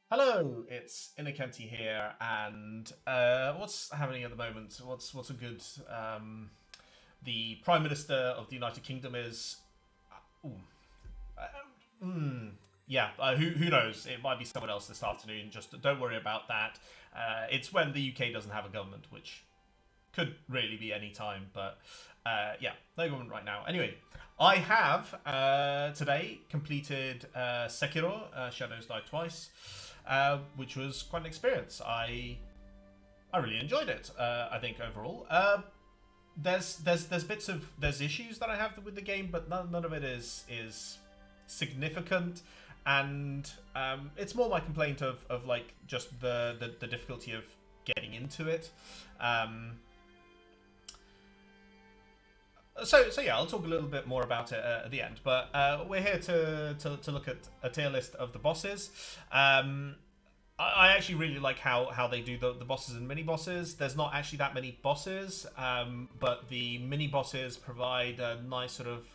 Hello, it's Innocenty here, and what's happening at the moment? What's a good? The Prime Minister of the United Kingdom is. Ooh, uh, hmm, yeah, who knows? It might be someone else this afternoon. Just don't worry about that. It's when the UK doesn't have a government, which could really be any time, but yeah, no government right now. Anyway, I have today completed Sekiro, Shadows Die Twice, which was quite an experience. I really enjoyed it. I think overall, there's bits of there's issues that I have with the game, but none of it is significant. And it's more my complaint of like just the difficulty of getting into it. Um, so yeah, I'll talk a little bit more about it at the end. But we're here to look at a tier list of the bosses. I actually really like how they do the bosses and mini bosses. There's not actually that many bosses, but the mini bosses provide a nice sort of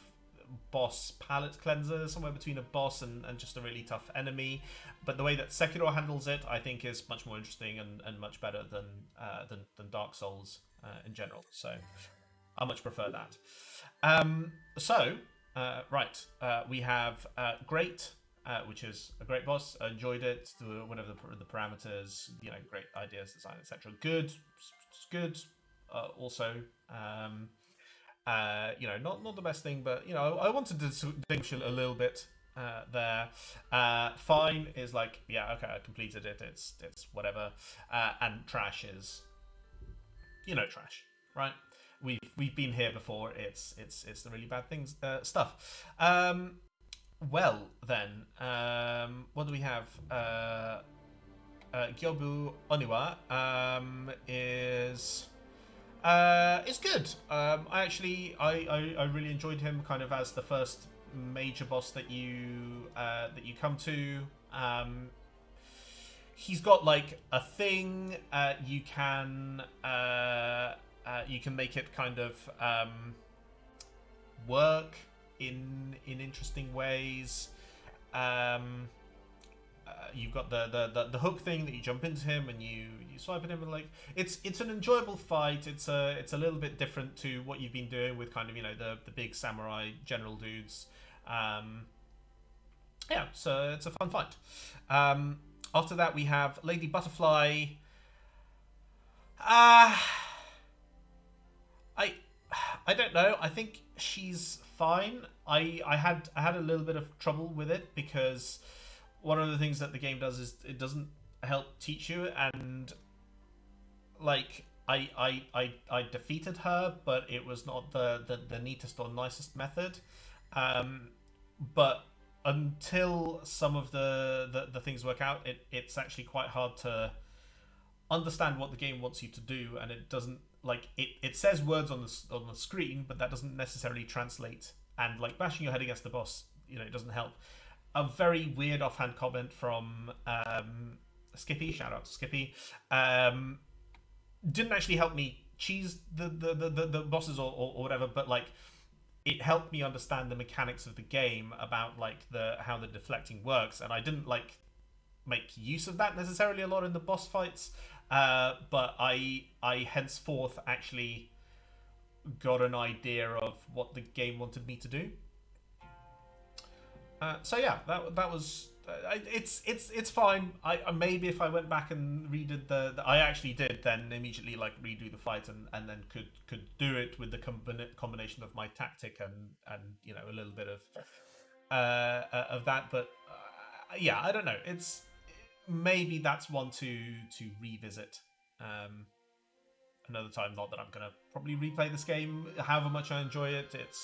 boss palette cleanser, somewhere between a boss and just a really tough enemy. But the way that Sekiro handles it, I think, is much more interesting and much better than Dark Souls in general. So I much prefer that. Right, we have Great, which is a great boss. I enjoyed it. Whatever the parameters, great ideas, design, etc. Good, it's good. Also, not the best thing, but I wanted to distinguish a little bit there. Fine is like, yeah, okay, I completed it. It's whatever. And trash is, trash, right? We've been here before. It's the really bad things stuff. Well then, what do we have? Gyobu Oniwa is good. I really enjoyed him kind of as the first major boss that you come to. He's got like a thing. You can make it kind of work in interesting ways. You've got the hook thing that you jump into him and you swipe at him, and like it's an enjoyable fight. It's a little bit different to what you've been doing with kind of the big samurai general dudes. Yeah, so it's a fun fight. After that we have Lady Butterfly. Uh I I don't know. I think she's fine. I had a little bit of trouble with it because one of the things that the game does is it doesn't help teach you, and like I defeated her, but it was not the neatest or nicest method. Um, but until some of the things work out, it's actually quite hard to understand what the game wants you to do, and it doesn't like it says words on the screen, but that doesn't necessarily translate. And like bashing your head against the boss, it doesn't help. A very weird offhand comment from Skippy. Shout out to Skippy. Didn't actually help me cheese the bosses or whatever, but like it helped me understand the mechanics of the game about like the how the deflecting works, and I didn't like make use of that necessarily a lot in the boss fights. But I henceforth actually got an idea of what the game wanted me to do. So yeah, that was it's fine. I maybe if I went back and redid the I actually did then immediately like redo the fight and then could do it with the combination of my tactic and a little bit of that. But yeah, I don't know. It's maybe that's one to revisit another time. Not that I'm gonna probably replay this game. However much I enjoy it, it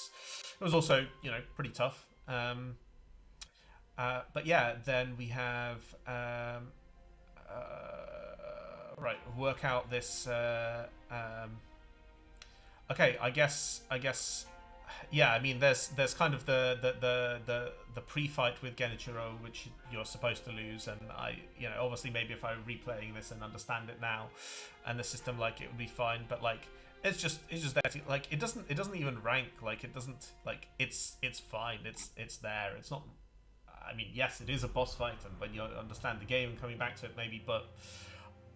was also pretty tough. But yeah, then we have right, work out this. Okay, I guess. Yeah, I mean, there's kind of the pre-fight with Genichiro, which you're supposed to lose, and obviously maybe if I were replaying this and understand it now, and the system like it would be fine, but like it's just there like it doesn't even rank, like it doesn't like it's fine, it's there, it's not I mean, yes, it is a boss fight, and when you understand the game and coming back to it, maybe, but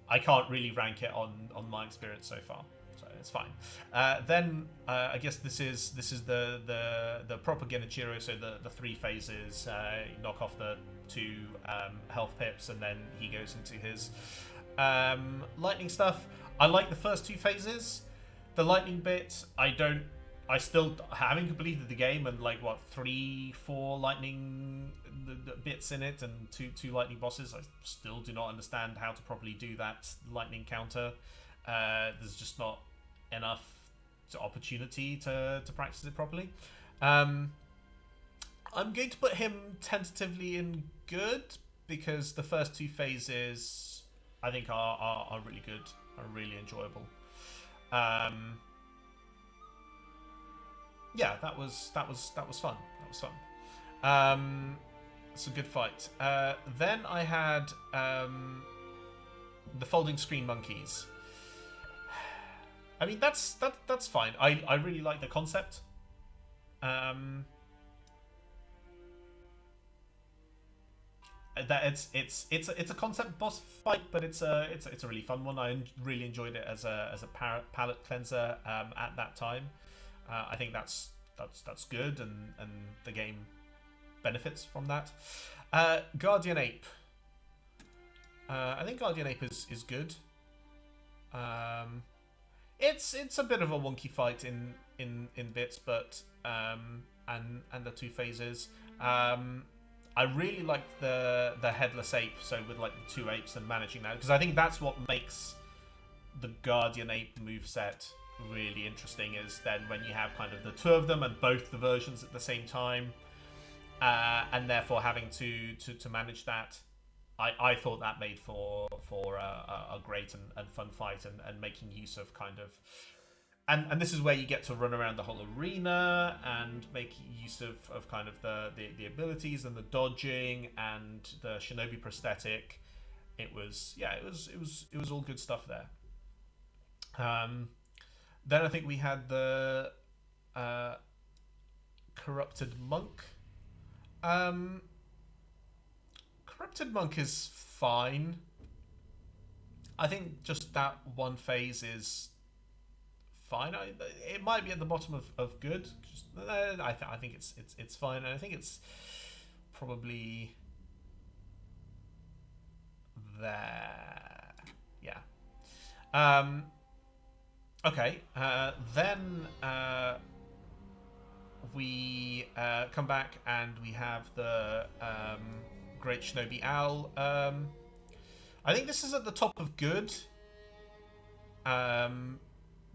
I can't really rank it on my experience so far. So it's fine. Then I guess this is the proper Genichiro, so the three phases. You knock off the two health pips, and then he goes into his lightning stuff. I like the first two phases. The lightning bit, I still haven't completed the game, and like what 3-4 lightning bits in it, and two lightning bosses. I still do not understand how to properly do that lightning counter. There's just not enough opportunity to practice it properly. I'm going to put him tentatively in good, because the first two phases I think are really good, are really enjoyable. Yeah, that was fun. That was fun. It's a good fight. Then I had the folding screen monkeys. I mean, that's fine. I really like the concept. That it's a concept boss fight, but it's a really fun one. I really enjoyed it as a palate cleanser at that time. I think that's good, and the game benefits from that. Guardian Ape. I think Guardian Ape is good. It's a bit of a wonky fight in bits, but and the two phases. I really liked the headless ape, so with like the two apes and managing that, because I think that's what makes the Guardian Ape moveset really interesting, is then when you have kind of the two of them and both the versions at the same time, and therefore having to manage that. I thought that made for a great and fun fight, and making use of kind of, and this is where you get to run around the whole arena and make use of kind of the abilities and the dodging and the shinobi prosthetic. It was all good stuff there. Then I think we had the Corrupted Monk. Corrupted Monk is fine. I think just that one phase is fine. It might be at the bottom of good. I think it's fine, and I think it's probably there. Yeah. Okay. Then we come back and we have the Great Shinobi Owl. I think this is at the top of good,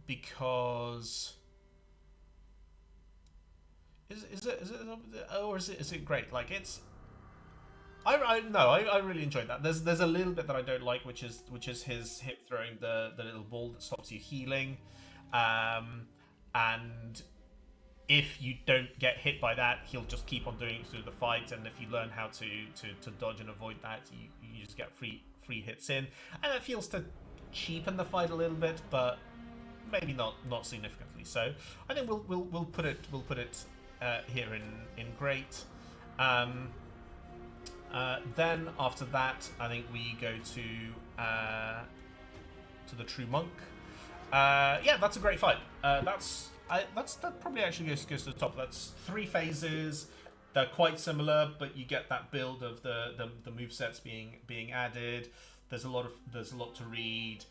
because is it great? Like, it's I really enjoyed that. There's a little bit that I don't like, which is his hip throwing the little ball that stops you healing, and if you don't get hit by that, he'll just keep on doing it through the fight. And if you learn how to dodge and avoid that, you just get free hits in, and it feels to cheapen the fight a little bit, but maybe not significantly. So I think we'll put it here in great. Then after that, I think we go to the True Monk. Yeah, that's a great fight. That probably actually goes to the top. That's 3 phases. They're quite similar, but you get that build of the movesets being added. There's a lot to read.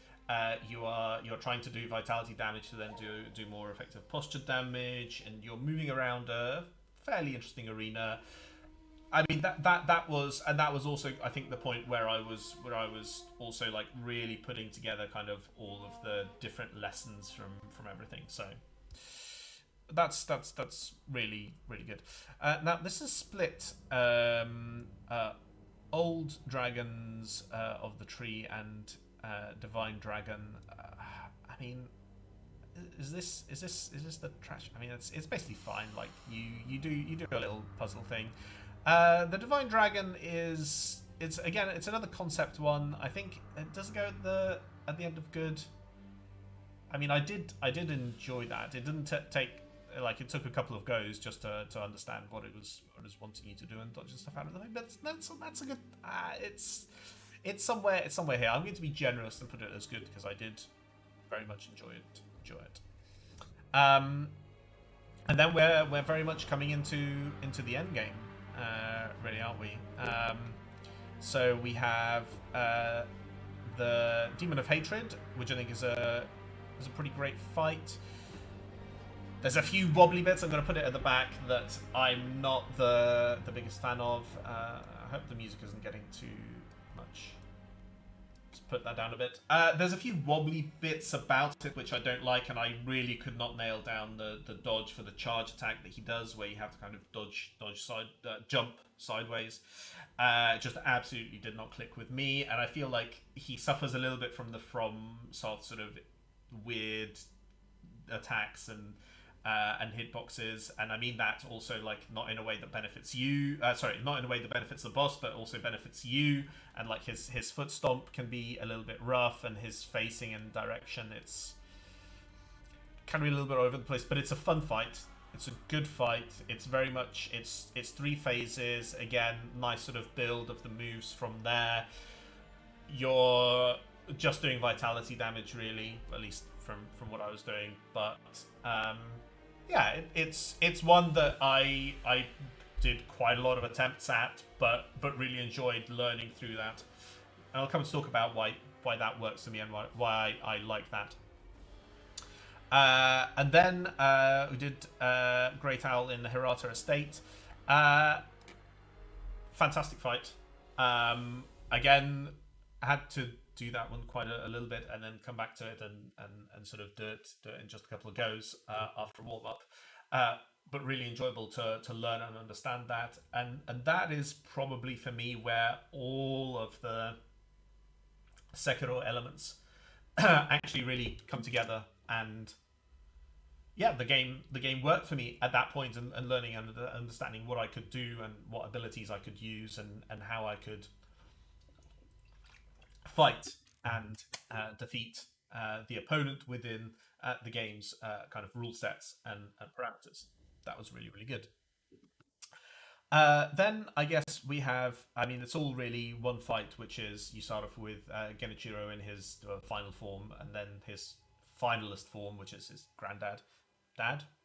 You're trying to do vitality damage to then do more effective posture damage, and you're moving around a fairly interesting arena. I mean, that was also, I think, the point where I was also like really putting together kind of all of the different lessons from everything. So that's really good. Now this is split Old Dragons of the Tree and Divine Dragon. I mean, is this the trash? I mean, it's basically fine. Like you do a little puzzle thing. The Divine Dragon it's another concept one. I think it doesn't go at the end of good. I mean, I did enjoy that. It didn't take like it took a couple of goes just to understand what it was wanting you to do and dodge stuff out of the way. That's a good. It's somewhere here. I'm going to be generous and put it as good because I did very much enjoy it. And then we're very much coming into the end game, really, aren't we? So we have the Demon of Hatred, which I think is a pretty great fight. There's a few wobbly bits. I'm going to put it at the back that I'm not the biggest fan of. I hope the music isn't getting too much. Just put that down a bit. There's a few wobbly bits about it which I don't like, and I really could not nail down the dodge for the charge attack that he does, where you have to kind of jump sideways. It just absolutely did not click with me, and I feel like he suffers a little bit from the sort of weird attacks and hitboxes, and I mean that also like not in a way that benefits you. Not in a way that benefits the boss, but also benefits you. And like his foot stomp can be a little bit rough, and his facing and direction can be a little bit all over the place. But it's a fun fight. It's a good fight. It's very much it's 3 phases. Again, nice sort of build of the moves from there. You're just doing vitality damage, really, at least from what I was doing. But yeah, it's one that I did quite a lot of attempts at, but really enjoyed learning through that. And I'll come to talk about why that works for me and why I like that. And then we did Great Owl in the Hirata Estate. Fantastic fight. Again, I had to do that one quite a little bit and then come back to it and sort of do it in just a couple of goes after warm up. But really enjoyable to learn and understand that. And that is probably for me where all of the Sekiro elements actually really come together. And yeah, the game worked for me at that point, and learning and understanding what I could do and what abilities I could use and how I could fight and defeat the opponent within the game's kind of rule sets and parameters. That was really, really good. Then I guess we have, it's all really one fight, which is you start off with Genichiro in his final form, and then his finalist form, which is his granddad.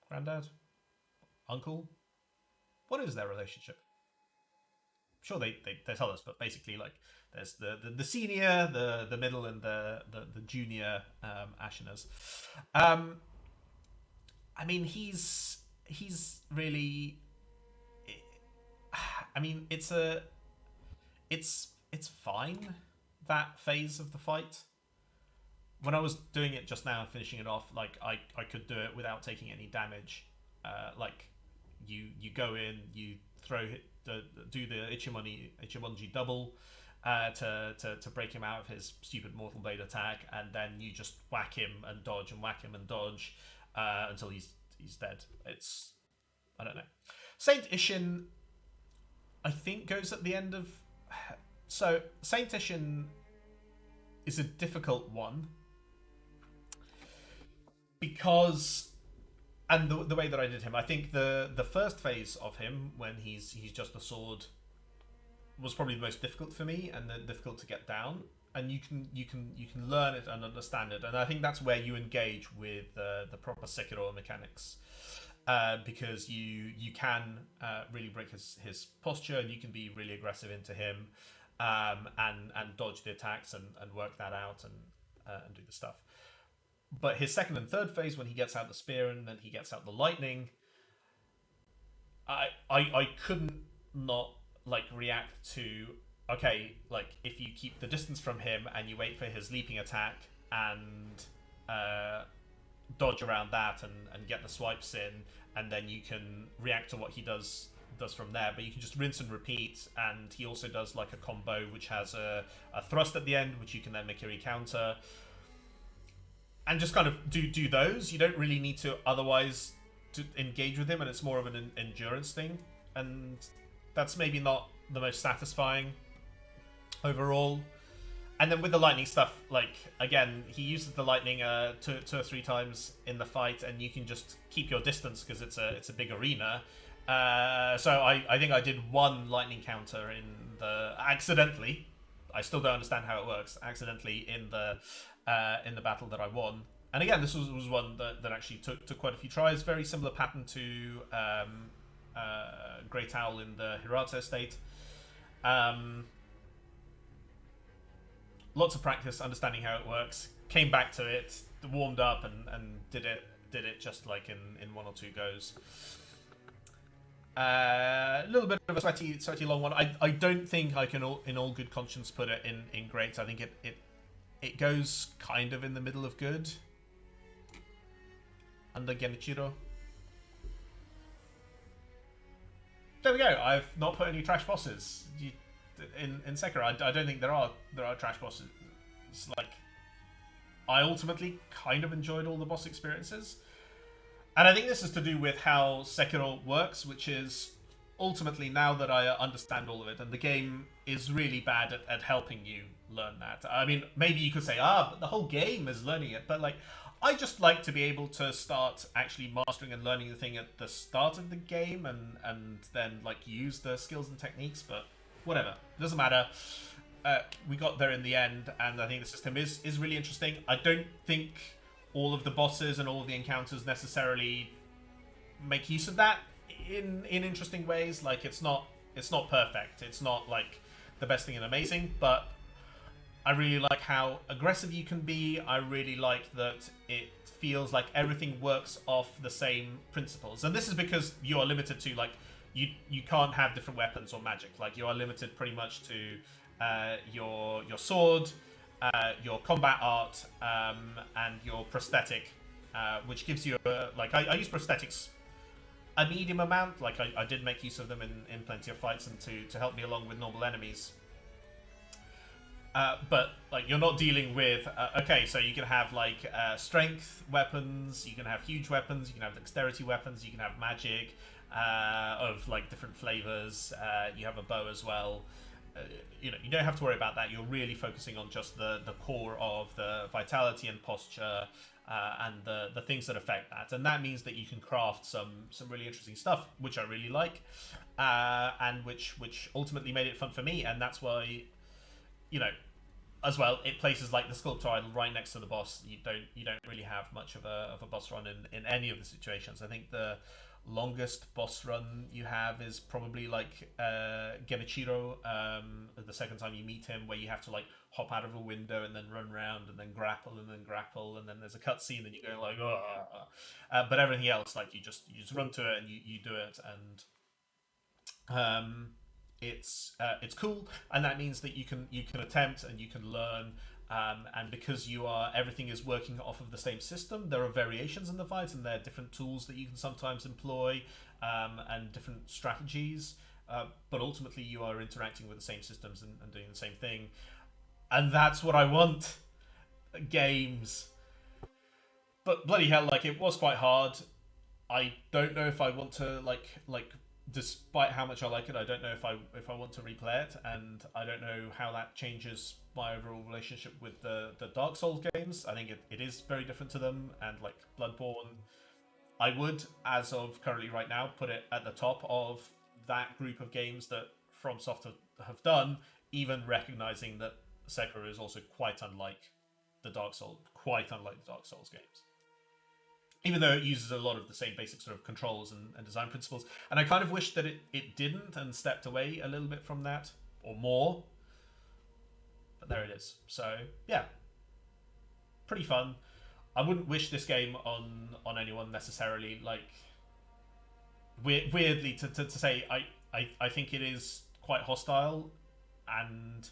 Granddad? Uncle? What is their relationship? I'm sure they tell us, but basically, like, there's the senior, the middle, and the junior Ashinas. He's really. It's fine, that phase of the fight. When I was doing it just now and finishing it off, like I could do it without taking any damage. Like you go in, you do the Ichimonji double to break him out of his stupid Mortal Blade attack, and then you just whack him and dodge until he's dead. It's, I don't know. Saint Ishin, I think, goes at the end of. So Saint Ishin is a difficult one because, and the way that I did him, I think the first phase of him, when he's just a sword, was probably the most difficult for me and difficult to get down. And you can learn it and understand it, and I think that's where you engage with the proper Sekiro mechanics, because you can really break his posture, and you can be really aggressive into him, and dodge the attacks and work that out and do the stuff. But his second and third phase, when he gets out the spear and then he gets out the lightning, I couldn't not like react to, okay, like if you keep the distance from him and you wait for his leaping attack and dodge around that and get the swipes in, and then you can react to what he does from there. But you can just rinse and repeat, and he also does like a combo which has a thrust at the end, which you can then make a recounter, and just kind of do those. You don't really need to otherwise to engage with him, and it's more of an endurance thing, and that's maybe not the most satisfying overall. and then with the lightning stuff, like again, he uses the lightning two or three times in the fight, and you can just keep your distance because it's a big arena. So I think I did one lightning counter in the accidentally. I still don't understand how it works. Accidentally in the battle that I won. And again, this was one that actually took quite a few tries. Very similar pattern to Great Owl in the Hirata estate. Lots of practice, understanding how it works. Came back to it, warmed up, and did it just like in one or two goes. A little bit of a sweaty long one. I don't think I can, in all good conscience, put it in great. I think it goes kind of in the middle of good. Under Genichiro. There we go. I've not put any trash bosses in Sekiro. I don't think there are trash bosses. It's like I ultimately kind of enjoyed all the boss experiences. And I think this is to do with how Sekiro works, which is ultimately, now that I understand all of it, and the game is really bad at helping you learn that. I mean, maybe you could say, but the whole game is learning it, but like, I just like to be able to start actually mastering and learning the thing at the start of the game, and then like use the skills and techniques, but whatever. It doesn't matter. We got there in the end, and I think the system is really interesting. I don't think all of the bosses and all of the encounters necessarily make use of that in interesting ways. Like it's not perfect. It's not like the best thing and amazing, but I really like how aggressive you can be. I really like that it feels like everything works off the same principles. And this is because you are limited to like you can't have different weapons or magic. Like you are limited pretty much to your sword, your combat art, and your prosthetic, which gives you like I use prosthetics a medium amount. Like I did make use of them in plenty of fights and to help me along with normal enemies. But like you're not dealing with okay, so you can have like strength weapons, you can have huge weapons, you can have dexterity weapons, you can have magic of like different flavors. You have a bow as well. You don't have to worry about that. You're really focusing on just the core of the vitality and posture, and the things that affect that. And that means that you can craft some really interesting stuff, which I really like, and which ultimately made it fun for me. And that's why, as well, it places like the sculptor idol right next to the boss. You don't really have much of a boss run in any of the situations. I think the longest boss run you have is probably like Genichiro, the second time you meet him, where you have to like hop out of a window and then run around and then grapple and then there's a cutscene and you're going like, but everything else, like you just run to it and you do it, and it's cool, and that means that you can attempt and you can learn. And because everything is working off of the same system, there are variations in the fight, and there are different tools that you can sometimes employ, and different strategies. But ultimately, you are interacting with the same systems and doing the same thing, and that's what I want. Games, but bloody hell, like it was quite hard. I don't know if I want to like despite how much I like it, I don't know if I want to replay it, and I don't know how that changes my overall relationship with the Dark Souls games. I think it is very different to them, and like Bloodborne, I would, as of currently right now, put it at the top of that group of games that FromSoft have done, even recognizing that Sekiro is also quite unlike the Dark Souls games, even though it uses a lot of the same basic sort of controls and design principles. And I kind of wish that it didn't and stepped away a little bit from that, or more. But there it is. So, yeah. Pretty fun. I wouldn't wish this game on anyone necessarily. Like, weirdly, to say, I think it is quite hostile, and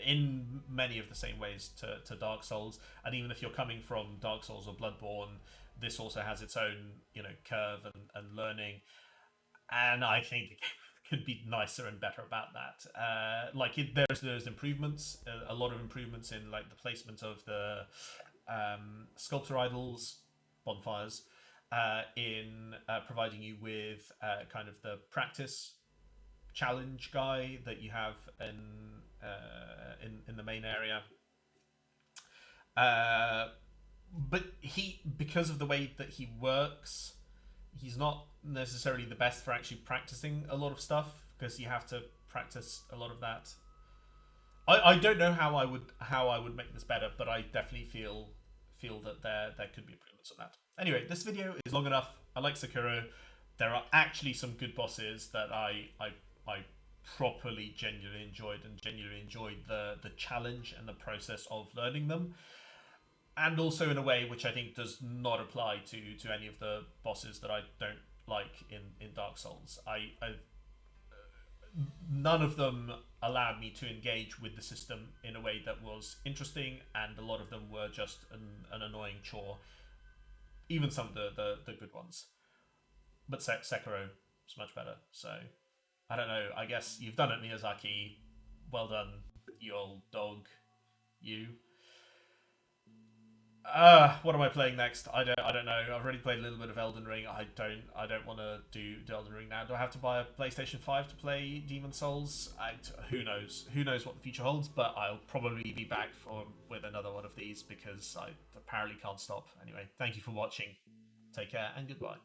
in many of the same ways to Dark Souls. And even if you're coming from Dark Souls or Bloodborne, this also has its own, curve and learning. And I think the game could be nicer and better about that. There's improvements, a lot of improvements in like the placement of the sculptor idols, bonfires, in providing you with kind of the practice challenge guy that you have in the main area. But because of the way that he works, he's not necessarily the best for actually practicing a lot of stuff, because you have to practice a lot of that. I don't know how I would make this better, but I definitely feel that there could be improvements on that. Anyway, this video is long enough. I like Sekiro. There are actually some good bosses that I properly genuinely enjoyed the challenge and the process of learning them. And also in a way which I think does not apply to any of the bosses that I don't like in Dark Souls. None of them allowed me to engage with the system in a way that was interesting, and a lot of them were just an annoying chore. Even some of the good ones. But Sekiro is much better. So, I don't know. I guess you've done it, Miyazaki. Well done, you old dog. You. What am I playing next? I don't know. I've already played a little bit of Elden Ring. I don't want to do Elden Ring now. Do I have to buy a PlayStation 5 to play Demon Souls? Who knows? Who knows what the future holds? But I'll probably be back with another one of these, because I apparently can't stop. Anyway, thank you for watching. Take care and goodbye.